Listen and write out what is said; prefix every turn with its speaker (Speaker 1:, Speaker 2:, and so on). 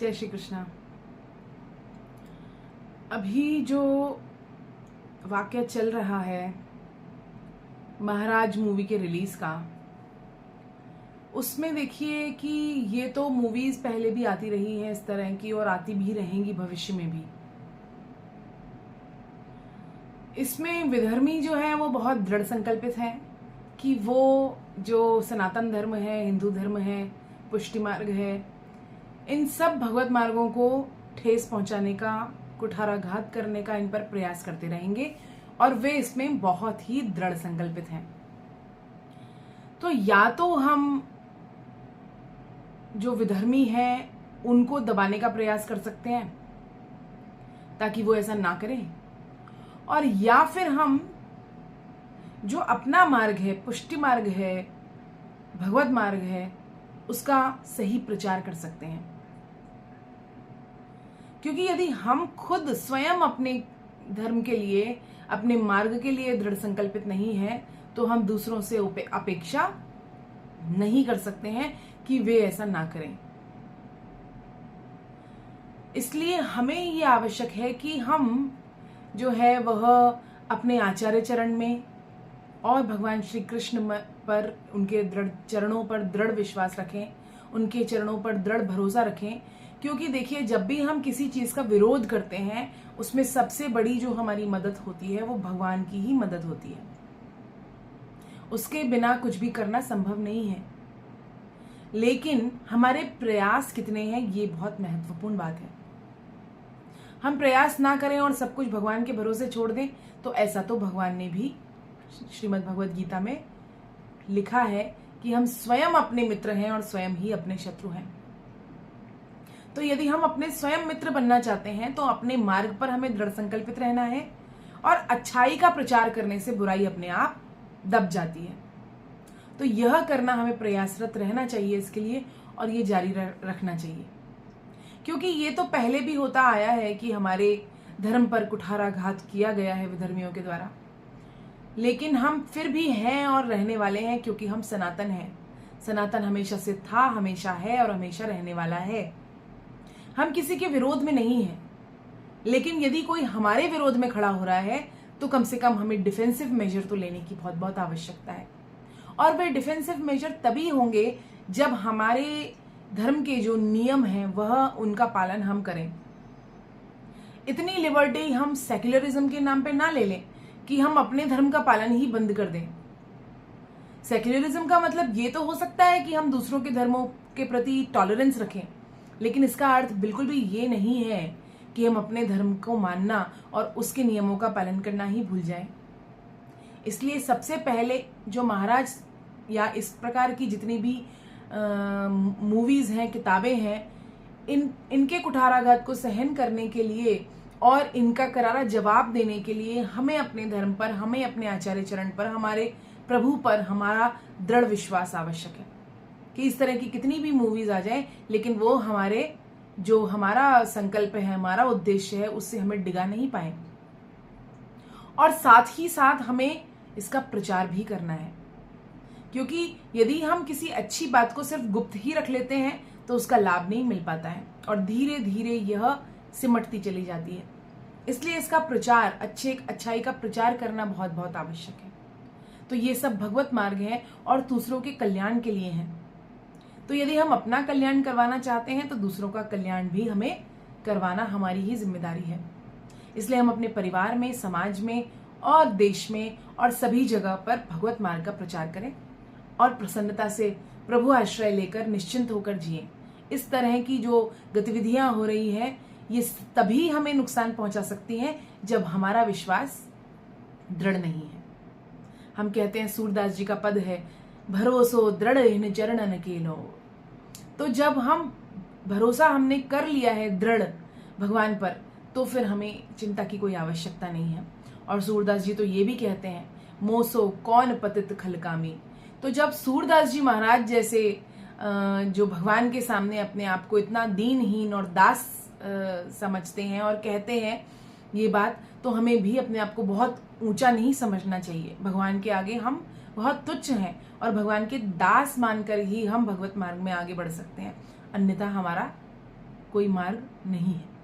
Speaker 1: जय श्री कृष्णा। अभी जो वाकया चल रहा है महाराज मूवी के रिलीज का, उसमें देखिए कि ये तो मूवीज पहले भी आती रही हैं इस तरह की और आती भी रहेंगी भविष्य में भी। इसमें विधर्मी जो है वो बहुत दृढ़ संकल्पित है कि वो जो सनातन धर्म है, हिंदू धर्म है, पुष्टि मार्ग है, इन सब भगवत मार्गों को ठेस पहुंचाने का, कुठाराघात करने का इन पर प्रयास करते रहेंगे और वे इसमें बहुत ही दृढ़ संकल्पित हैं। तो या तो हम जो विधर्मी हैं उनको दबाने का प्रयास कर सकते हैं ताकि वो ऐसा ना करें, और या फिर हम जो अपना मार्ग है, पुष्टि मार्ग है, भगवत मार्ग है, उसका सही प्रचार कर सकते हैं। क्योंकि यदि हम खुद स्वयं अपने धर्म के लिए, अपने मार्ग के लिए दृढ़ संकल्पित नहीं है तो हम दूसरों से अपेक्षा नहीं कर सकते हैं कि वे ऐसा ना करें। इसलिए हमें ये आवश्यक है कि हम जो है वह अपने आचार्य चरण में और भगवान श्री कृष्ण पर, उनके दृढ़ चरणों पर दृढ़ विश्वास रखें, उनके चरणों पर दृढ़ भरोसा रखें। क्योंकि देखिए, जब भी हम किसी चीज का विरोध करते हैं उसमें सबसे बड़ी जो हमारी मदद होती है वो भगवान की ही मदद होती है। उसके बिना कुछ भी करना संभव नहीं है। लेकिन हमारे प्रयास कितने हैं ये बहुत महत्वपूर्ण बात है। हम प्रयास ना करें और सब कुछ भगवान के भरोसे छोड़ दें तो ऐसा तो भगवान ने भी श्रीमद् भगवद गीता में लिखा है कि हम स्वयं अपने मित्र हैं और स्वयं ही अपने शत्रु हैं। तो यदि हम अपने स्वयं मित्र बनना चाहते हैं तो अपने मार्ग पर हमें दृढ़ संकल्पित रहना है और अच्छाई का प्रचार करने से बुराई अपने आप दब जाती है। तो यह करना हमें प्रयासरत रहना चाहिए इसके लिए, और ये जारी रखना चाहिए। क्योंकि ये तो पहले भी होता आया है कि हमारे धर्म पर कुठाराघात किया गया है विधर्मियों के द्वारा, लेकिन हम फिर भी हैं और रहने वाले हैं क्योंकि हम सनातन हैं। सनातन हमेशा से था, हमेशा है और हमेशा रहने वाला है। हम किसी के विरोध में नहीं हैं, लेकिन यदि कोई हमारे विरोध में खड़ा हो रहा है तो कम से कम हमें डिफेंसिव मेजर तो लेने की बहुत बहुत आवश्यकता है। और वे डिफेंसिव मेजर तभी होंगे जब हमारे धर्म के जो नियम हैं वह उनका पालन हम करें। इतनी लिबर्टी हम सेक्युलरिज्म के नाम पे ना ले लें कि हम अपने धर्म का पालन ही बंद कर दें। सेक्युलरिज्म का मतलब ये तो हो सकता है कि हम दूसरों के धर्मों के प्रति टॉलरेंस रखें, लेकिन इसका अर्थ बिल्कुल भी ये नहीं है कि हम अपने धर्म को मानना और उसके नियमों का पालन करना ही भूल जाएं। इसलिए सबसे पहले जो महाराज या इस प्रकार की जितनी भी मूवीज हैं, किताबें हैं, इनके कुठाराघात को सहन करने के लिए और इनका करारा जवाब देने के लिए हमें अपने धर्म पर, हमें अपने आचार्य चरण पर, हमारे प्रभु पर हमारा दृढ़ विश्वास आवश्यक है कि इस तरह की कितनी भी मूवीज आ जाए, लेकिन वो हमारे जो हमारा संकल्प है, हमारा उद्देश्य है, उससे हमें डिगा नहीं पाए। और साथ ही साथ हमें इसका प्रचार भी करना है, क्योंकि यदि हम किसी अच्छी बात को सिर्फ गुप्त ही रख लेते हैं तो उसका लाभ नहीं मिल पाता है और धीरे धीरे यह सिमटती चली जाती है। इसलिए इसका प्रचार, अच्छाई का प्रचार करना बहुत बहुत आवश्यक है। तो ये सब भगवत मार्ग है और दूसरों के कल्याण के लिए हैं। तो यदि हम अपना कल्याण करवाना चाहते हैं तो दूसरों का कल्याण भी हमें करवाना हमारी ही जिम्मेदारी है। इसलिए हम अपने परिवार में, समाज में और देश में और सभी जगह पर भगवत मार्ग का प्रचार करें और प्रसन्नता से प्रभु आश्रय लेकर निश्चिंत होकर जिएं। इस तरह की जो गतिविधियां हो रही है ये तभी हमें नुकसान पहुंचा सकती हैं जब हमारा विश्वास दृढ़ नहीं है। हम कहते हैं, सूरदास जी का पद है, भरोसो दृढ़ इन चरणन केलो। तो जब हम भरोसा हमने कर लिया है दृढ़ भगवान पर, तो फिर हमें चिंता की कोई आवश्यकता नहीं है। और सूरदास जी तो ये भी कहते हैं, मोसो कौन पतित खलकामी। तो जब सूरदास जी महाराज जैसे जो भगवान के सामने अपने आप को इतना दीनहीन और दास समझते हैं और कहते हैं ये बात, तो हमें भी अपने आप को बहुत ऊंचा नहीं समझना चाहिए। भगवान के आगे हम बहुत तुच्छ हैं और भगवान के दास मानकर ही हम भगवत मार्ग में आगे बढ़ सकते हैं, अन्यथा हमारा कोई मार्ग नहीं है।